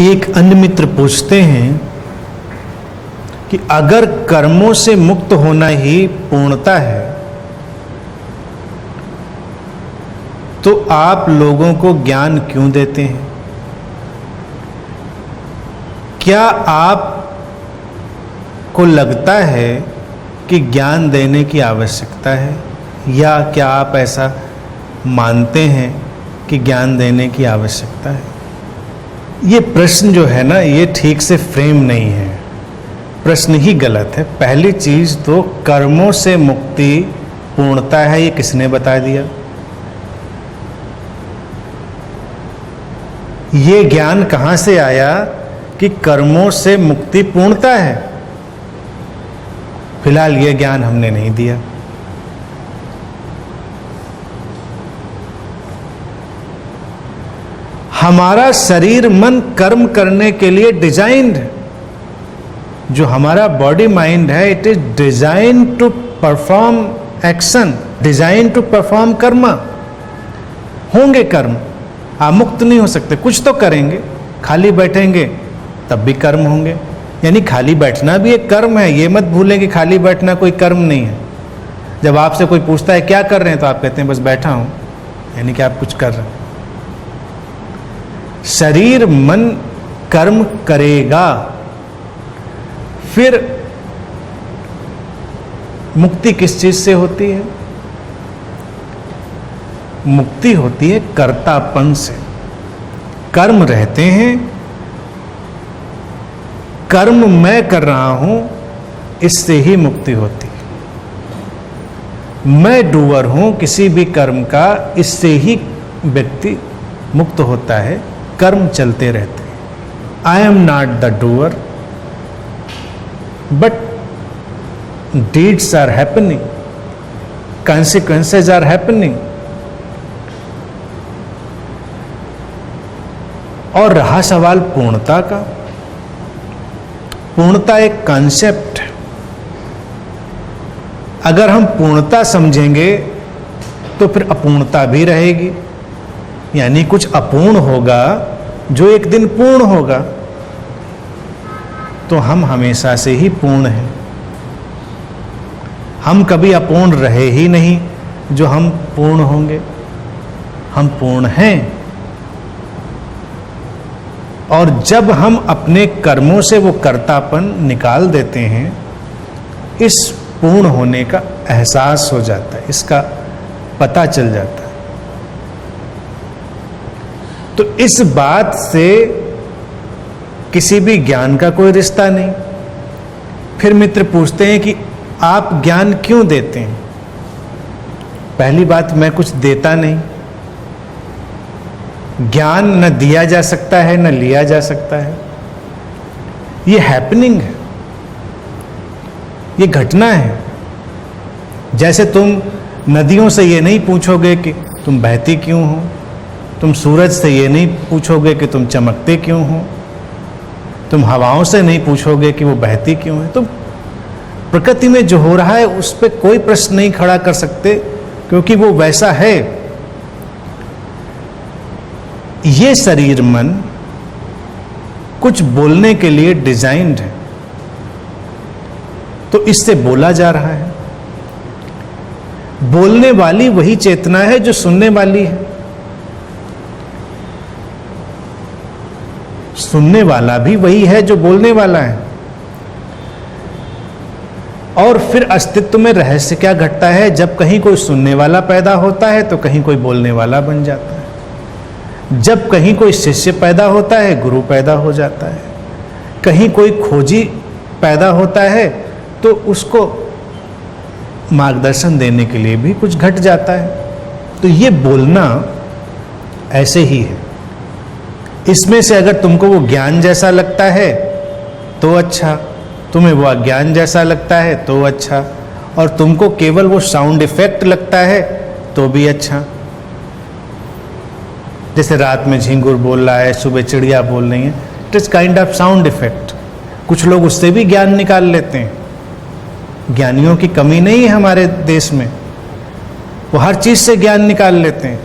एक अन्य मित्र पूछते हैं कि अगर कर्मों से मुक्त होना ही पूर्णता है तो आप लोगों को ज्ञान क्यों देते हैं? क्या आपको लगता है कि ज्ञान देने की आवश्यकता है, या क्या आप ऐसा मानते हैं कि ज्ञान देने की आवश्यकता है? ये प्रश्न जो है ना, ये ठीक से फ्रेम नहीं है, प्रश्न ही गलत है। पहली चीज तो कर्मों से मुक्ति पूर्णता है, ये किसने बता दिया? ये ज्ञान कहां से आया कि कर्मों से मुक्ति पूर्णता है? फिलहाल ये ज्ञान हमने नहीं दिया। हमारा शरीर मन कर्म करने के लिए डिजाइन्ड है। जो हमारा बॉडी माइंड है, it is design to perform action, design to perform कर्म। होंगे कर्म, आप मुक्त नहीं हो सकते, कुछ तो करेंगे। खाली बैठेंगे तब भी कर्म होंगे, यानी खाली बैठना भी एक कर्म है। ये मत भूलें कि खाली बैठना कोई कर्म नहीं है। जब आपसे कोई पूछता है क्या कर रहे हैं, तो आप कहते हैं बस बैठा हूं, यानी कि आप कुछ कर रहे हैं। शरीर मन कर्म करेगा, फिर मुक्ति किस चीज से होती है? मुक्ति होती है कर्तापन से। कर्म रहते हैं, कर्म मैं कर रहा हूं, इससे ही मुक्ति होती है। मैं डूअर हूं किसी भी कर्म का, इससे ही व्यक्ति मुक्त होता है। कर्म चलते रहते हैं। I am not the doer but deeds are happening, consequences are happening. और रहा सवाल पूर्णता का, पूर्णता एक कॉन्सेप्ट है। अगर हम पूर्णता समझेंगे तो फिर अपूर्णता भी रहेगी, यानी कुछ अपूर्ण होगा जो एक दिन पूर्ण होगा। तो हम हमेशा से ही पूर्ण हैं, हम कभी अपूर्ण रहे ही नहीं जो हम पूर्ण होंगे। हम पूर्ण हैं, और जब हम अपने कर्मों से वो कर्तापन निकाल देते हैं, इस पूर्ण होने का एहसास हो जाता है, इसका पता चल जाता है। तो इस बात से किसी भी ज्ञान का कोई रिश्ता नहीं। फिर मित्र पूछते हैं कि आप ज्ञान क्यों देते हैं? पहली बात, मैं कुछ देता नहीं। ज्ञान न दिया जा सकता है न लिया जा सकता है, ये हैपनिंग है, ये घटना है। जैसे तुम नदियों से ये नहीं पूछोगे कि तुम बहती क्यों हो, तुम सूरज से ये नहीं पूछोगे कि तुम चमकते क्यों हो, तुम हवाओं से नहीं पूछोगे कि वो बहती क्यों है। तुम प्रकृति में जो हो रहा है उस पर कोई प्रश्न नहीं खड़ा कर सकते, क्योंकि वो वैसा है। ये शरीर मन कुछ बोलने के लिए डिजाइन्ड है, तो इससे बोला जा रहा है। बोलने वाली वही चेतना है जो सुनने वाली है, सुनने वाला भी वही है जो बोलने वाला है। और फिर अस्तित्व में रहस्य क्या घटता है? जब कहीं कोई सुनने वाला पैदा होता है तो कहीं कोई बोलने वाला बन जाता है। जब कहीं कोई शिष्य पैदा होता है, गुरु पैदा हो जाता है। कहीं कोई खोजी पैदा होता है तो उसको मार्गदर्शन देने के लिए भी कुछ घट जाता है। तो ये बोलना ऐसे ही है। इसमें से अगर तुमको वो ज्ञान जैसा लगता है तो अच्छा, तुम्हें वो अज्ञान जैसा लगता है तो अच्छा, और तुमको केवल वो साउंड इफेक्ट लगता है तो भी अच्छा। जैसे रात में झिंगुर बोल रहा है, सुबह चिड़िया बोल रही है, it is kind of sound effect. कुछ लोग उससे भी ज्ञान निकाल लेते हैं। ज्ञानियों की कमी नहीं है हमारे देश में, वो हर चीज से ज्ञान निकाल लेते हैं।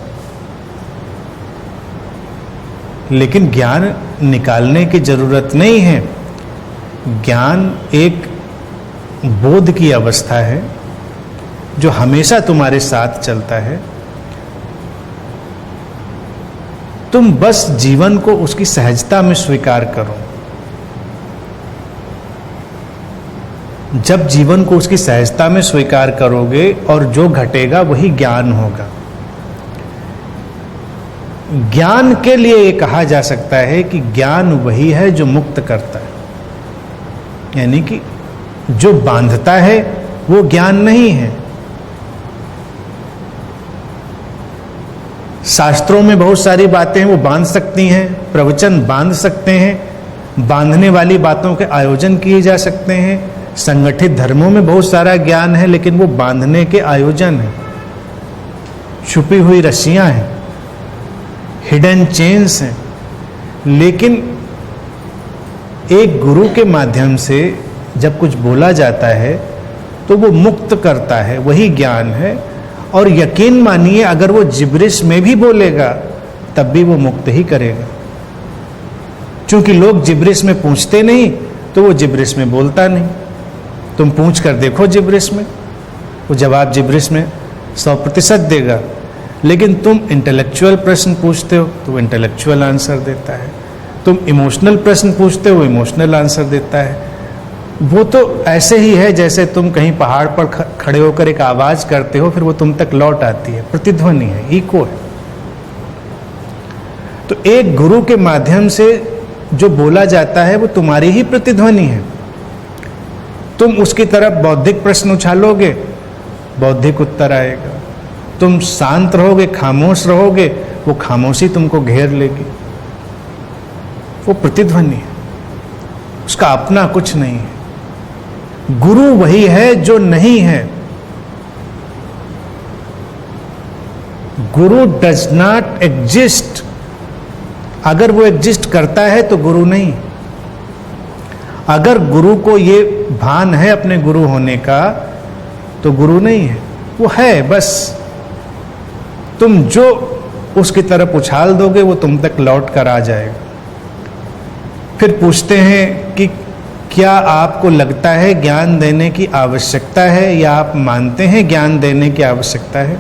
लेकिन ज्ञान निकालने की जरूरत नहीं है। ज्ञान एक बोध की अवस्था है जो हमेशा तुम्हारे साथ चलता है। तुम बस जीवन को उसकी सहजता में स्वीकार करो। जब जीवन को उसकी सहजता में स्वीकार करोगे और जो घटेगा वही ज्ञान होगा। ज्ञान के लिए ये कहा जा सकता है कि ज्ञान वही है जो मुक्त करता है, यानी कि जो बांधता है वो ज्ञान नहीं है। शास्त्रों में बहुत सारी बातें वो बांध सकती हैं, प्रवचन बांध सकते हैं, बांधने वाली बातों के आयोजन किए जा सकते हैं। संगठित धर्मों में बहुत सारा ज्ञान है, लेकिन वो बांधने के आयोजन है, छुपी हुई रस्सियां हैं, हिडन चेन्स हैं। लेकिन एक गुरु के माध्यम से जब कुछ बोला जाता है तो वो मुक्त करता है, वही ज्ञान है। और यकीन मानिए, अगर वो जिब्रिश में भी बोलेगा तब भी वो मुक्त ही करेगा, क्योंकि लोग जिब्रिश में पूछते नहीं तो वो जिब्रिश में बोलता नहीं। तुम पूछ कर देखो जिब्रिश में, वो जवाब जिब्रिश में 100% देगा। लेकिन तुम इंटेलेक्चुअल प्रश्न पूछते हो तो वो इंटेलेक्चुअल आंसर देता है। तुम इमोशनल प्रश्न पूछते हो, इमोशनल आंसर देता है। वो तो ऐसे ही है जैसे तुम कहीं पहाड़ पर खड़े होकर एक आवाज करते हो, फिर वो तुम तक लौट आती है, प्रतिध्वनि है, इको है। तो एक गुरु के माध्यम से जो बोला जाता है वो तुम्हारी ही प्रतिध्वनि है। तुम उसकी तरफ बौद्धिक प्रश्न उछालोगे, बौद्धिक उत्तर आएगा। तुम शांत रहोगे, खामोश रहोगे, वो खामोशी तुमको घेर लेगी। वो प्रतिध्वनि है, उसका अपना कुछ नहीं है। गुरु वही है जो नहीं है। गुरु डज नॉट एग्जिस्ट। अगर वो एग्जिस्ट करता है तो गुरु नहीं। अगर गुरु को ये भान है अपने गुरु होने का तो गुरु नहीं है, वो है बस। तुम जो उसकी तरफ उछाल दोगे वो तुम तक लौट कर आ जाएगा। फिर पूछते हैं कि क्या आपको लगता है ज्ञान देने की आवश्यकता है, या आप मानते हैं ज्ञान देने की आवश्यकता है?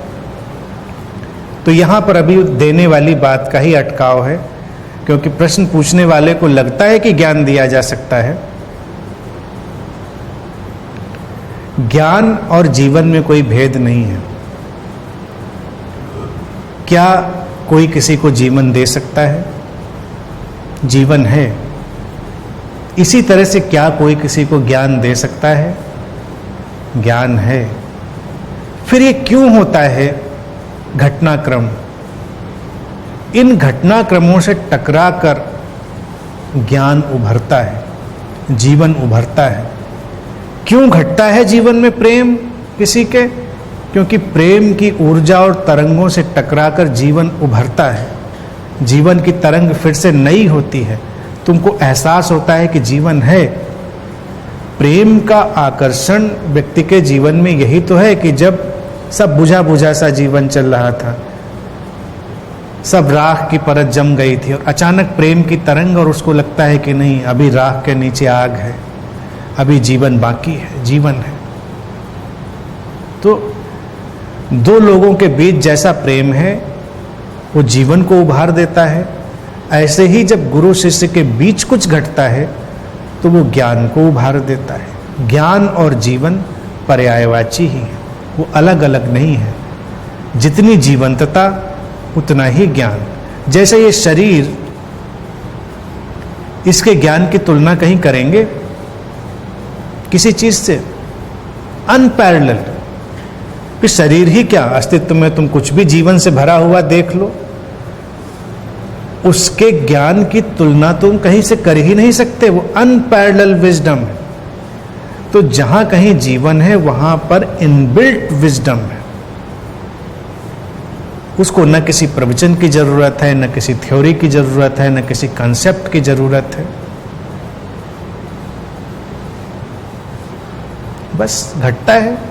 तो यहां पर अभी देने वाली बात का ही अटकाव है, क्योंकि प्रश्न पूछने वाले को लगता है कि ज्ञान दिया जा सकता है। ज्ञान और जीवन में कोई भेद नहीं है। क्या कोई किसी को जीवन दे सकता है? जीवन है। इसी तरह से क्या कोई किसी को ज्ञान दे सकता है? ज्ञान है। फिर ये क्यों होता है? घटनाक्रम। इन घटनाक्रमों से टकराकर ज्ञान उभरता है, जीवन उभरता है। क्यों घटता है जीवन में प्रेम किसी के? क्योंकि प्रेम की ऊर्जा और तरंगों से टकराकर जीवन उभरता है। जीवन की तरंग फिर से नई होती है, तुमको एहसास होता है कि जीवन है। प्रेम का आकर्षण व्यक्ति के जीवन में यही तो है कि जब सब बुझा बुझा सा जीवन चल रहा था, सब राख की परत जम गई थी, और अचानक प्रेम की तरंग, और उसको लगता है कि नहीं, अभी राख के नीचे आग है, अभी जीवन बाकी है, जीवन है। तो दो लोगों के बीच जैसा प्रेम है वो जीवन को उभार देता है, ऐसे ही जब गुरु शिष्य के बीच कुछ घटता है तो वो ज्ञान को उभार देता है। ज्ञान और जीवन पर्यायवाची ही है, वो अलग अलग नहीं है। जितनी जीवंतता उतना ही ज्ञान। जैसे ये शरीर, इसके ज्ञान की तुलना कहीं करेंगे किसी चीज से? अनपैरेलल। कि शरीर ही क्या, अस्तित्व में तुम कुछ भी जीवन से भरा हुआ देख लो, उसके ज्ञान की तुलना तुम कहीं से कर ही नहीं सकते। वो अनपैरेलल विजडम है। तो जहां कहीं जीवन है वहां पर इनबिल्ट विजडम है। उसको न किसी प्रवचन की जरूरत है, न किसी थ्योरी की जरूरत है, न किसी कॉन्सेप्ट की जरूरत है। बस घटता है।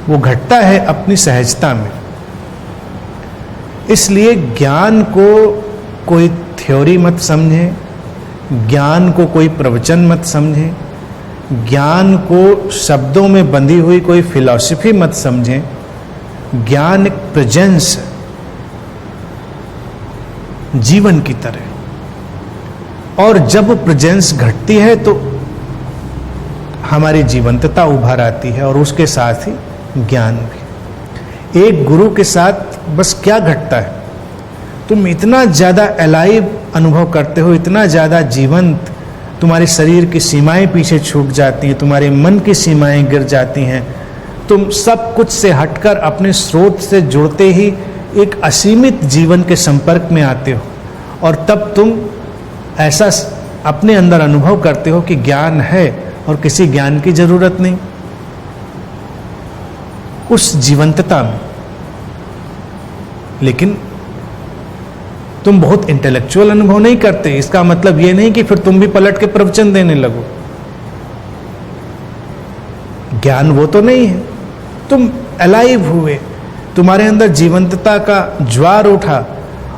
वो घटता है अपनी सहजता में। इसलिए ज्ञान को कोई थ्योरी मत समझें, ज्ञान को कोई प्रवचन मत समझें, ज्ञान को शब्दों में बंधी हुई कोई फिलॉसफी मत समझें। ज्ञान एक प्रेजेंस है, जीवन की तरह, और जब प्रेजेंस घटती है तो हमारी जीवंतता उभर आती है, और उसके साथ ही ज्ञान भी। एक गुरु के साथ बस क्या घटता है, तुम इतना ज़्यादा अलाइव अनुभव करते हो, इतना ज़्यादा जीवंत, तुम्हारे शरीर की सीमाएं पीछे छूट जाती हैं, तुम्हारे मन की सीमाएं गिर जाती हैं, तुम सब कुछ से हटकर अपने स्रोत से जुड़ते ही एक असीमित जीवन के संपर्क में आते हो, और तब तुम ऐसा अपने अंदर अनुभव करते हो कि ज्ञान है और किसी ज्ञान की जरूरत नहीं। उस जीवंतता में, लेकिन तुम बहुत इंटेलेक्चुअल अनुभव नहीं करते। इसका मतलब यह नहीं कि फिर तुम भी पलट के प्रवचन देने लगो, ज्ञान वो तो नहीं है। तुम अलाइव हुए, तुम्हारे अंदर जीवंतता का ज्वार उठा,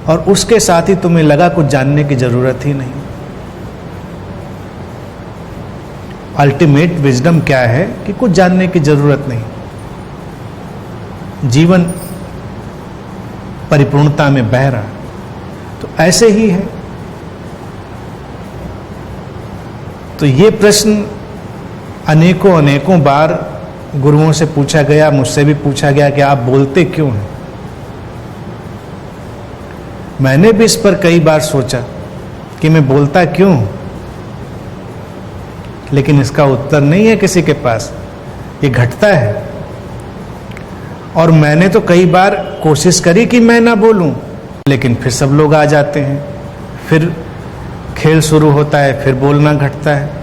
और उसके साथ ही तुम्हें लगा कुछ जानने की जरूरत ही नहीं। अल्टीमेट विजडम क्या है कि कुछ जानने की जरूरत नहीं, जीवन परिपूर्णता में बह रहा। तो ऐसे ही है। तो ये प्रश्न अनेकों बार गुरुओं से पूछा गया, मुझसे भी पूछा गया कि आप बोलते क्यों हैं। मैंने भी इस पर कई बार सोचा कि मैं बोलता क्यों हूं, लेकिन इसका उत्तर नहीं है किसी के पास, ये घटता है। और मैंने तो कई बार कोशिश करी कि मैं ना बोलूं, लेकिन फिर सब लोग आ जाते हैं, फिर खेल शुरू होता है, फिर बोलना घटता है।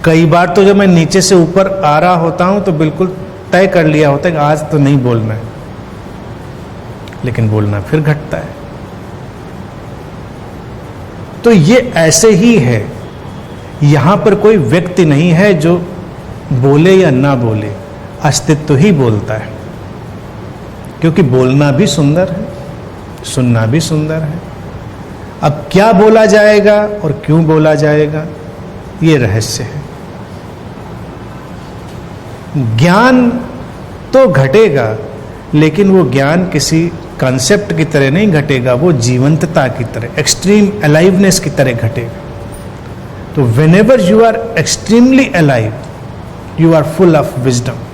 कई बार तो जब मैं नीचे से ऊपर आ रहा होता हूं तो बिल्कुल तय कर लिया होता है कि आज तो नहीं बोलना है, लेकिन बोलना फिर घटता है। तो ये ऐसे ही है। यहां पर कोई व्यक्ति नहीं है जो बोले या ना बोले, अस्तित्व ही बोलता है। क्योंकि बोलना भी सुंदर है, सुनना भी सुंदर है। अब क्या बोला जाएगा और क्यों बोला जाएगा, ये रहस्य है। ज्ञान तो घटेगा, लेकिन वो ज्ञान किसी कॉन्सेप्ट की तरह नहीं घटेगा, वो जीवंतता की तरह, एक्सट्रीम अलाइवनेस की तरह घटेगा। तो whenever you are extremely alive, you are full of wisdom.